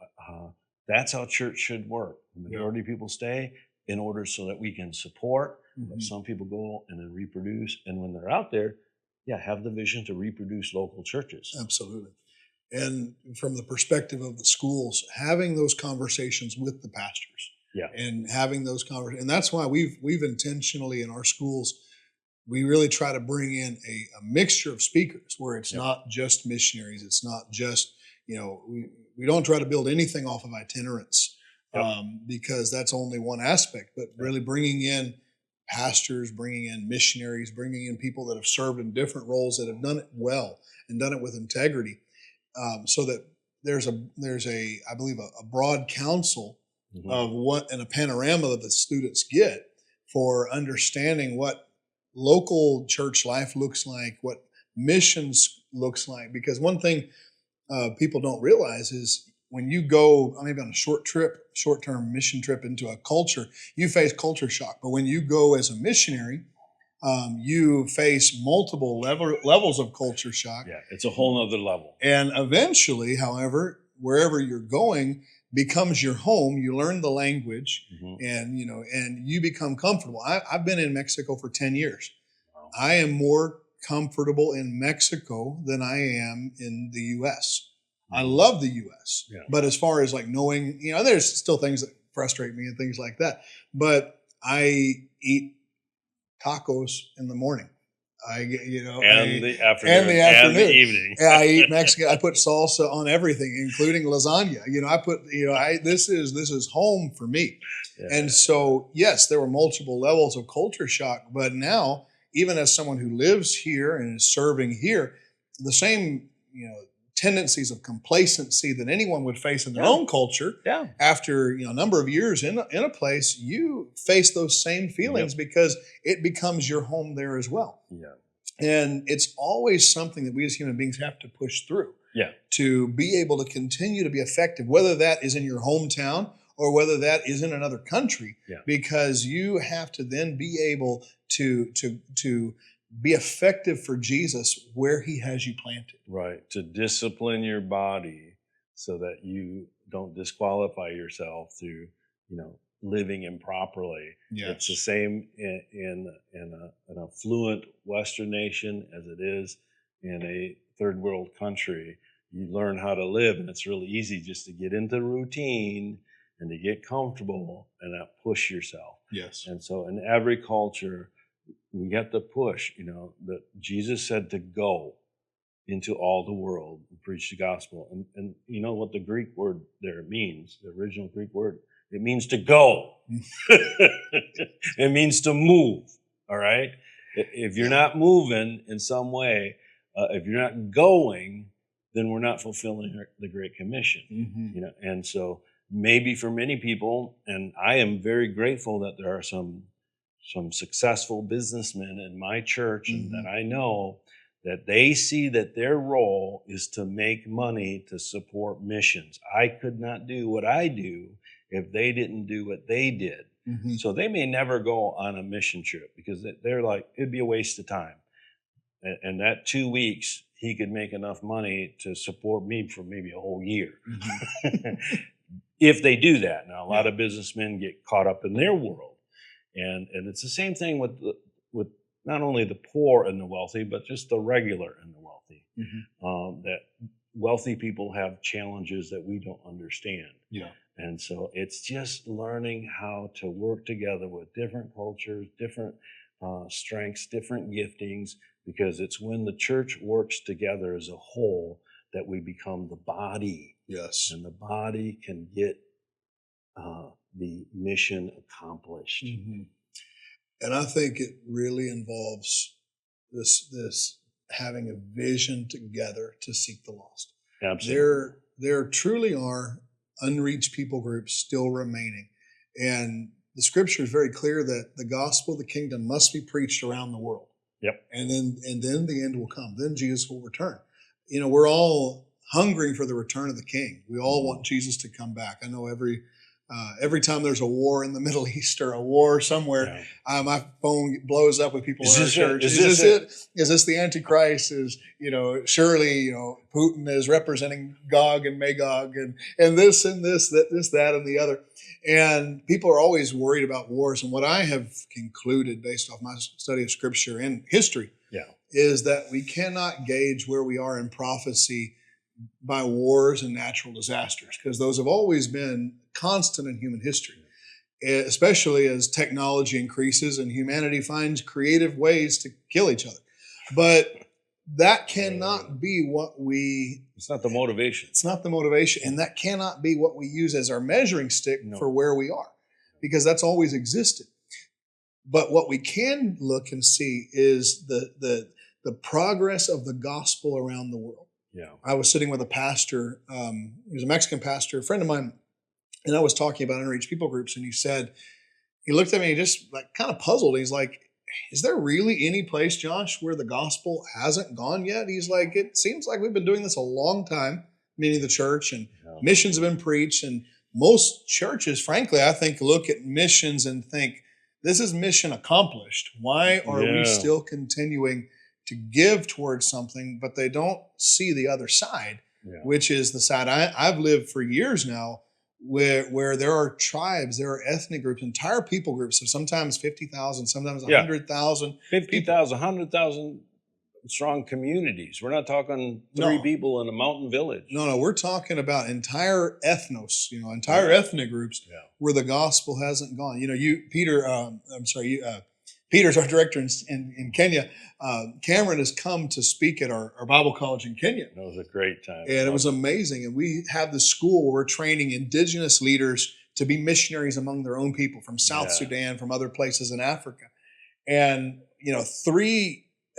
that's how church should work. The majority of people stay in order so that we can support, but some people go and then reproduce. And when they're out there, have the vision to reproduce local churches. Absolutely. And from the perspective of the schools, having those conversations with the pastors, and having those conversations, and that's why we've intentionally in our schools, we really try to bring in a mixture of speakers where it's not just missionaries, it's not just, we don't try to build anything off of itinerants because that's only one aspect, but really bringing in pastors, bringing in missionaries, bringing in people that have served in different roles that have done it well and done it with integrity, so that there's a I believe a broad counsel of what and a panorama that the students get for understanding what local church life looks like, what missions looks like. Because one thing people don't realize is when you go maybe on a short-term mission trip into a culture, you face culture shock. But when you go as a missionary, you face multiple levels of culture shock. Yeah, it's a whole nother level. And eventually, however, wherever you're going becomes your home. You learn the language, and you become comfortable. I've been in Mexico for 10 years. Wow. I am more comfortable in Mexico than I am in the U.S. I love the U.S., but as far as like knowing, there's still things that frustrate me and things like that. But I eat tacos in the morning. The afternoon, and the evening. I eat Mexican. I put salsa on everything, including lasagna. This is home for me. Yeah. And so, yes, there were multiple levels of culture shock, but now, even as someone who lives here and is serving here, the same, tendencies of complacency that anyone would face in their own culture. Yeah. After a number of years in a place, you face those same feelings because it becomes your home there as well. Yeah. And it's always something that we as human beings have to push through. Yeah. To be able to continue to be effective, whether that is in your hometown or whether that is in another country, because you have to then be able to be effective for Jesus where he has you planted. Right. To discipline your body so that you don't disqualify yourself through, living improperly. Yes. It's the same in an affluent Western nation as it is in a third world country. You learn how to live, and it's really easy just to get into routine and to get comfortable and not push yourself. Yes. And so in every culture, we get the push, that Jesus said to go into all the world and preach the gospel. And you know what the Greek word there means, the original Greek word? It means to go. It means to move, all right? If you're not moving in some way, if you're not going, then we're not fulfilling the Great Commission, And so maybe for many people, and I am very grateful that there are some successful businessmen in my church and that I know that they see that their role is to make money to support missions. I could not do what I do if they didn't do what they did. So they may never go on a mission trip because they're like, it'd be a waste of time. And that 2 weeks, he could make enough money to support me for maybe a whole year. If they do that. Now, a lot of businessmen get caught up in their world. And it's the same thing with not only the poor and the wealthy, but just the regular and the wealthy. That wealthy people have challenges that we don't understand. Yeah. And so it's just learning how to work together with different cultures, different strengths, different giftings, because it's when the church works together as a whole that we become the body. Yes. And the body can get the mission accomplished. And I think it really involves this having a vision together to seek the lost. Absolutely. There truly are unreached people groups still remaining. And the scripture is very clear that the gospel of the kingdom must be preached around the world. Yep. And then the end will come. Then Jesus will return. We're all hungering for the return of the King. We all want Jesus to come back. I know every Every time there's a war in the Middle East or a war somewhere, my phone blows up with people in our church. Is this it? Is this the Antichrist? Is, surely, Putin is representing Gog and Magog and this and this, that and the other. And people are always worried about wars. And what I have concluded based off my study of scripture and history is that we cannot gauge where we are in prophecy by wars and natural disasters, because those have always been constant in human history, especially as technology increases and humanity finds creative ways to kill each other. But that cannot be what we... It's not the motivation. It's not the motivation. And that cannot be what we use as our measuring stick for where we are, because that's always existed. But what we can look and see is the progress of the gospel around the world. Yeah. I was sitting with a pastor, he was a Mexican pastor, a friend of mine, and I was talking about unreached people groups, and he looked at me and just like kind of puzzled. He's like, is there really any place, Josh, where the gospel hasn't gone yet? He's like, it seems like we've been doing this a long time, meaning the church, and missions have been preached, and most churches, frankly, I think, look at missions and think, this is mission accomplished. Why are we still continuing to give towards something, but they don't see the other side, which is the side I've lived for years now, where there are tribes, there are ethnic groups, entire people groups of sometimes 50,000, sometimes 100,000. 50,000, 100,000 strong communities. We're not talking three people in a mountain village. No, we're talking about entire ethnos, entire ethnic groups where the gospel hasn't gone. Peter's our director in Kenya. Cameron has come to speak at our Bible college in Kenya. It was a great time. And it was amazing. And we have the school where we're training indigenous leaders to be missionaries among their own people from South Sudan, from other places in Africa. And,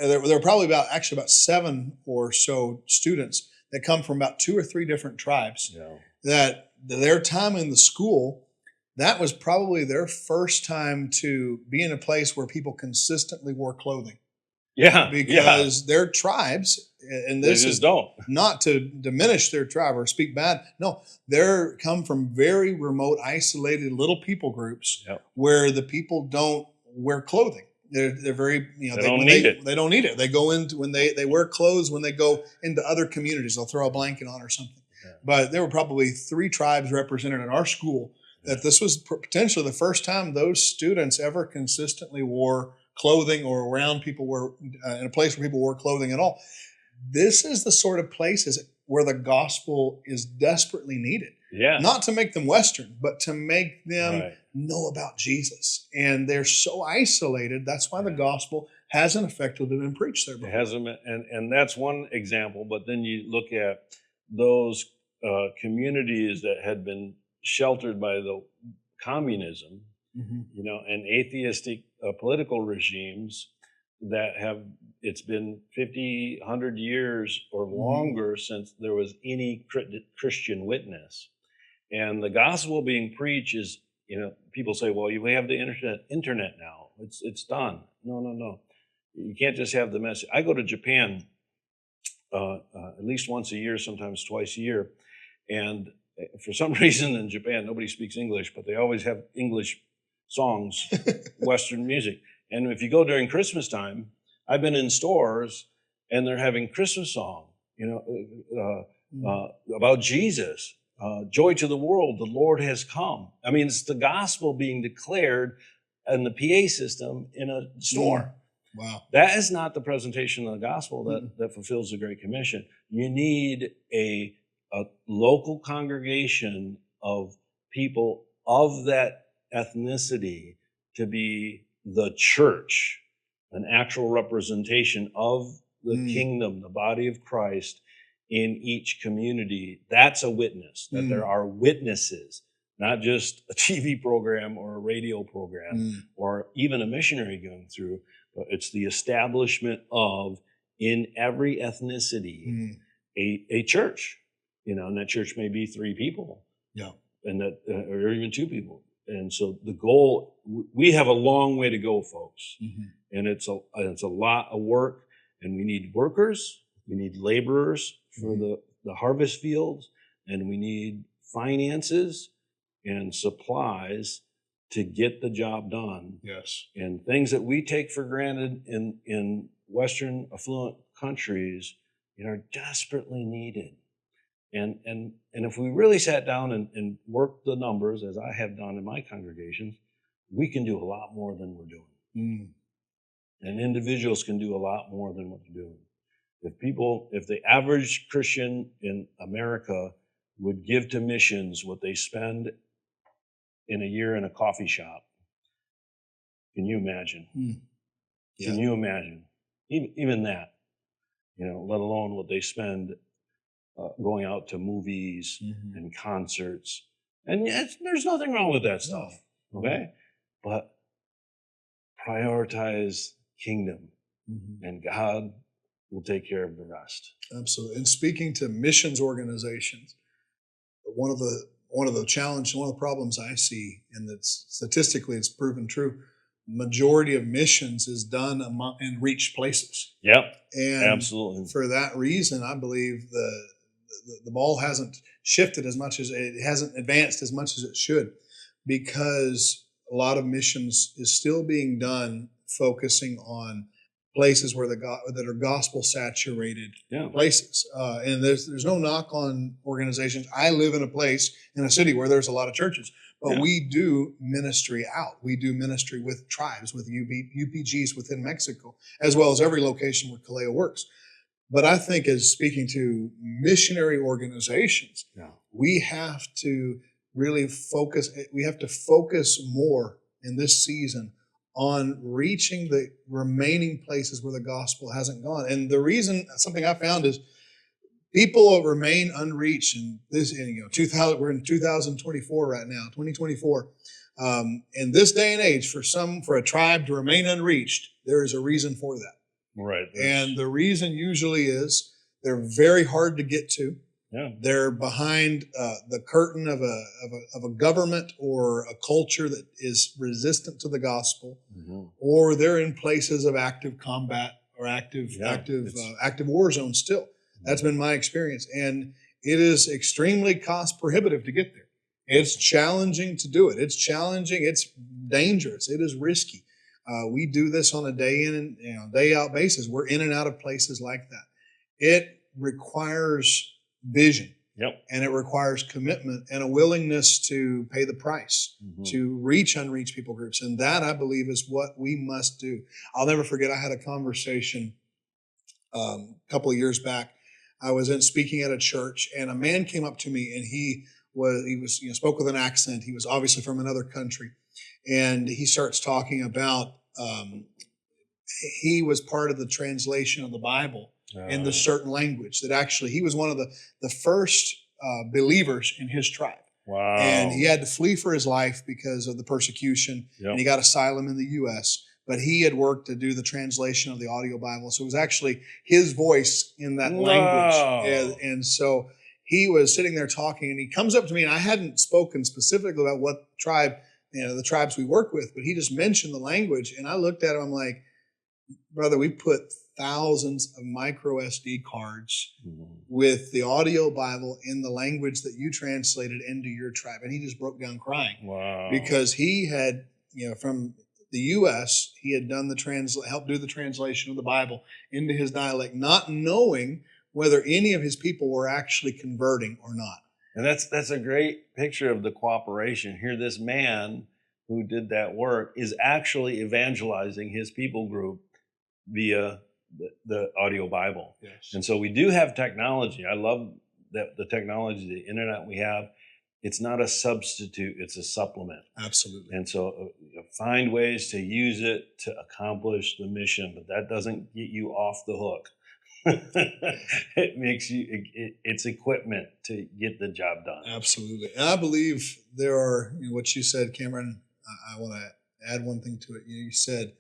there are probably about 7 or so students that come from about 2 or 3 different tribes that their time in the school, that was probably their first time to be in a place where people consistently wore clothing. Yeah. Because their tribes, and this is not to diminish their tribe or speak bad. No, they're come from very remote, isolated little people groups where the people don't wear clothing. They're very, they don't need it. They don't need it. They go into, when they wear clothes, when they go into other communities, they'll throw a blanket on or something. Yeah. But there were probably 3 tribes represented in our school that this was potentially the first time those students ever consistently wore clothing or around people were in a place where people wore clothing at all. This is the sort of places where the gospel is desperately needed. Yeah. Not to make them Western, but to make them know about Jesus. And they're so isolated. That's why the gospel hasn't effectively been preached there before. It hasn't been, and that's one example. But then you look at those communities that had been sheltered by the communism, and atheistic political regimes that have, it's been 50, 100 years or longer since there was any Christian witness. And the gospel being preached is, people say, well, we have the internet now. It's done. No. You can't just have the message. I go to Japan at least once a year, sometimes twice a year. And for some reason in Japan, nobody speaks English, but they always have English songs, Western music. And if you go during Christmas time, I've been in stores and they're having Christmas song, about Jesus. Joy to the world, the Lord has come. I mean, it's the gospel being declared in the PA system in a store. Wow. That is not the presentation of the gospel that fulfills the Great Commission. You need a local congregation of people of that ethnicity to be the church, an actual representation of the kingdom, the body of Christ, in each community. That's a witness, that there are witnesses, not just a TV program or a radio program or even a missionary going through, but it's the establishment of, in every ethnicity, a church, and that church may be 3 people, and that, or even 2 people. And so the goal, we have a long way to go, folks, and it's a lot of work, and we need workers, we need laborers for the harvest fields, and we need finances, and supplies to get the job done. Yes. And things that we take for granted in Western affluent countries, are desperately needed. And if we really sat down and worked the numbers, as I have done in my congregations, we can do a lot more than we're doing. Mm. And individuals can do a lot more than what they're doing. If the average Christian in America would give to missions what they spend in a year in a coffee shop, can you imagine? Mm. Yeah. Can you imagine? Even that, let alone what they spend going out to movies Mm-hmm. and concerts. And yes, there's nothing wrong with that stuff, okay? But prioritize kingdom, and God will take care of the rest. Absolutely. And speaking to missions organizations, one of the challenges, one of the problems I see, and that's statistically it's proven true, majority of missions is done in reached places. Yep, And absolutely. for that reason, I believe the ball hasn't shifted as much as it hasn't advanced as much as it should, because a lot of missions is still being done focusing on places where that are gospel saturated places. And there's no knock on organizations. I live in a city where there's a lot of churches, but we do ministry out. We do ministry with tribes, with UPGs within Mexico, as well as every location where Kaleo works. But I think, as speaking to missionary organizations, we have to really focus. We have to focus more in this season on reaching the remaining places where the gospel hasn't gone. And the reason, something I found, is people remain unreached. And this, 2000, we're in 2024 right now, 2024. In this day and age, for a tribe to remain unreached, there is a reason for that. Right. And the reason usually is they're very hard to get to. Yeah. They're behind the curtain of a government or a culture that is resistant to the gospel, or they're in places of active combat or active war zones still. That's been my experience. And it is extremely cost prohibitive to get there. It's challenging to do it. It's challenging. It's dangerous. It is risky. We do this on a day in and day out basis. We're in and out of places like that. It requires vision. And it requires commitment and a willingness to pay the price to reach unreached people groups. And that, I believe, is what we must do. I'll never forget, I had a conversation a couple of years back. I was speaking at a church, and a man came up to me, and he spoke with an accent. He was obviously from another country. And he starts talking about he was part of the translation of the Bible in the certain language, that actually he was one of the first believers in his tribe. Wow. And he had to flee for his life because of the persecution, and he got asylum in the U.S., but he had worked to do the translation of the audio Bible. So it was actually his voice in that language. And so he was sitting there talking, and he comes up to me, and I hadn't spoken specifically about what tribe, the tribes we work with, but he just mentioned the language. And I looked at him, I'm like, brother, we put thousands of micro SD cards with the audio Bible in the language that you translated into your tribe. And he just broke down crying. Wow. Because he had, from the U.S., he had done helped do the translation of the Bible into his dialect, not knowing whether any of his people were actually converting or not. And that's a great picture of the cooperation. Here, this man who did that work is actually evangelizing his people group via the audio Bible. Yes. And so we do have technology. I love that the technology, the internet we have. It's not a substitute, it's a supplement. Absolutely. And so find ways to use it to accomplish the mission, but that doesn't get you off the hook. It makes it's equipment to get the job done. Absolutely. And I believe there are, what you said, Cameron, I want to add one thing to it. You said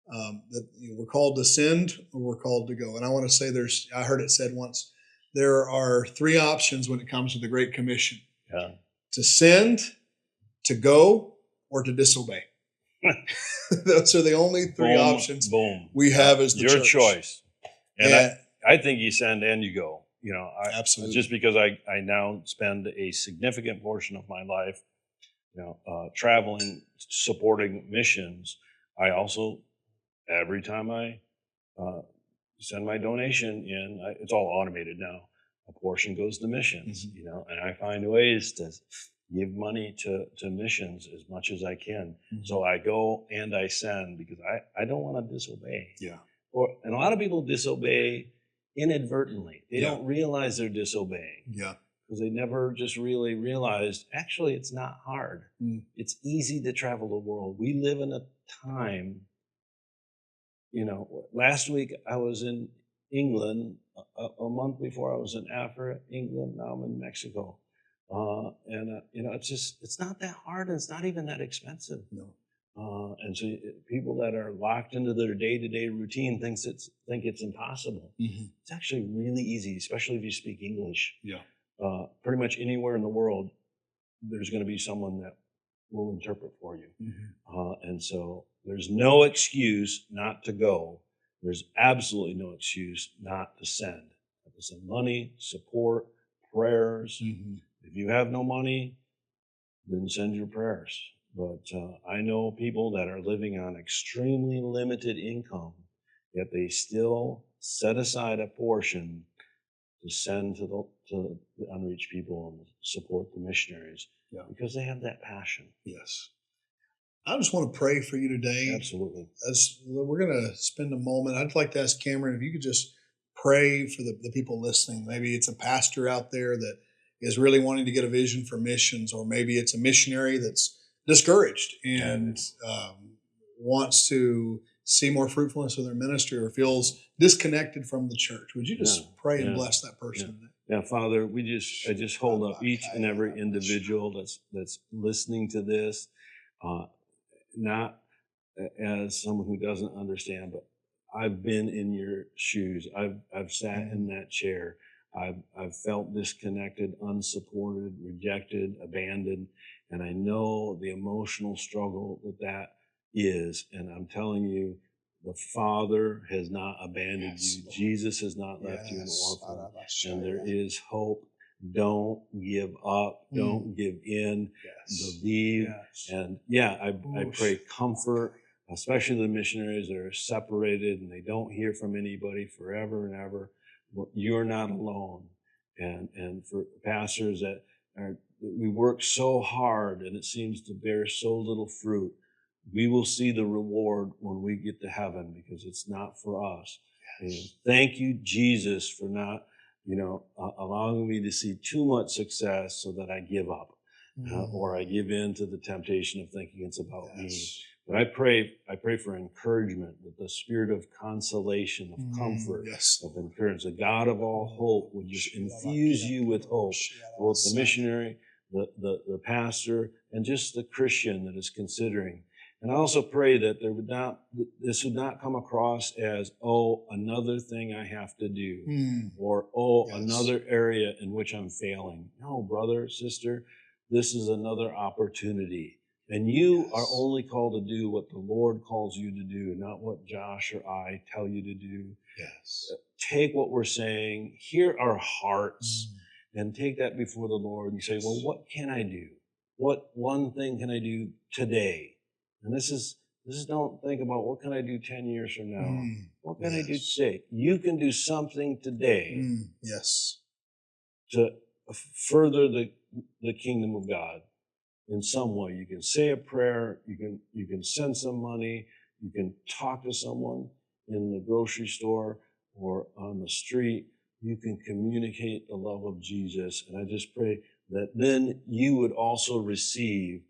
that we're called to send or we're called to go. And I want to say I heard it said once, there are three options when it comes to the Great Commission. Yeah. To send, to go, or to disobey. Those are the only three options we have as the your church. Choice. And I think you send and you go. Absolutely. Just because I now spend a significant portion of my life traveling, supporting missions. I also, every time I send my donation in, it's all automated now. A portion goes to missions, and I find ways to give money to missions as much as I can. So I go and I send because I don't want to disobey. Yeah. And a lot of people disobey inadvertently. They don't realize they're disobeying. Yeah. Because they never just really realized, actually, it's not hard. It's easy to travel the world. We live in a time, last week I was in England, a month before I was in Africa, England, now I'm in Mexico. It's not that hard and it's not even that expensive. No. And so people that are locked into their day-to-day routine think it's impossible. It's actually really easy, especially if you speak English. Yeah. Pretty much anywhere in the world, there's going to be someone that will interpret for you. And so there's no excuse not to go. There's absolutely no excuse not to send. To send money, support, prayers. If you have no money, then send your prayers. But I know people that are living on extremely limited income, yet they still set aside a portion to send to the unreached people and support the missionaries because they have that passion. Yes. I just want to pray for you today. Absolutely. We're going to spend a moment. I'd like to ask Cameron if you could just pray for the people listening. Maybe it's a pastor out there that is really wanting to get a vision for missions, or maybe it's a missionary that's discouraged and wants to see more fruitfulness in their ministry or feels disconnected from the church. Would you just pray and bless that person? Yeah, Father, I just hold up each and every individual that's listening to this, not as someone who doesn't understand, but I've been in your shoes. I've sat in that chair. I've felt disconnected, unsupported, rejected, abandoned, and I know the emotional struggle that is. And I'm telling you, the Father has not abandoned you. Lord. Jesus has not left you an orphan, and there is hope. Don't give up. Don't give in. Believe. And I pray comfort, especially the missionaries that are separated and they don't hear from anybody forever and ever. You're not alone. And for pastors we work so hard and it seems to bear so little fruit, we will see the reward when we get to heaven because it's not for us. And thank you, Jesus, for not allowing me to see too much success so that I give up or I give in to the temptation of thinking it's about me. But I pray for encouragement, that the spirit of consolation, of comfort, of encouragement, the God of all hope would just infuse you with hope, both the missionary, the pastor, and just the Christian that is considering. And I also pray that this would not come across as, another thing I have to do, or, another area in which I'm failing. No, brother, sister, this is another opportunity. And you are only called to do what the Lord calls you to do, not what Josh or I tell you to do. Take what we're saying, hear our hearts, and take that before the Lord and say, well, what can I do? What one thing can I do today? And this is don't think about what can I do 10 years from now? What can I do today? You can do something today to further the kingdom of God. In some way, you can say a prayer, you can send some money, you can talk to someone in the grocery store or on the street. You can communicate the love of Jesus. And I just pray that then you would also receive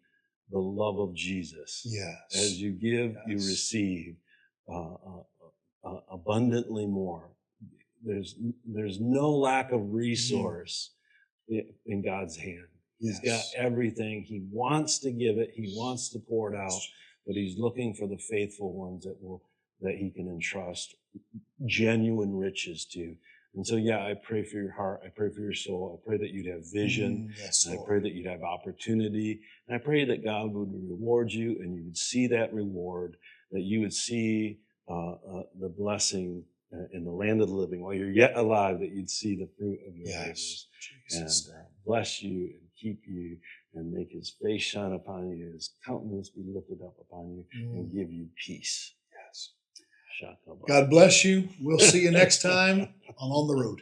the love of Jesus. As you give, you receive abundantly more. There's no lack of resource in God's hand. He's got everything. He wants to give it. He wants to pour it out, but he's looking for the faithful ones that he can entrust genuine riches to. And so, I pray for your heart. I pray for your soul. I pray that you'd have vision. And I pray that you'd have opportunity. And I pray that God would reward you and you would see that reward, that you would see the blessing in the land of the living while you're yet alive, that you'd see the fruit of your labors. And bless you and keep you and make his face shine upon you, his countenance be lifted up upon you, and give you peace. Yes. Shaka. God bless you. We'll see you next time on the Road.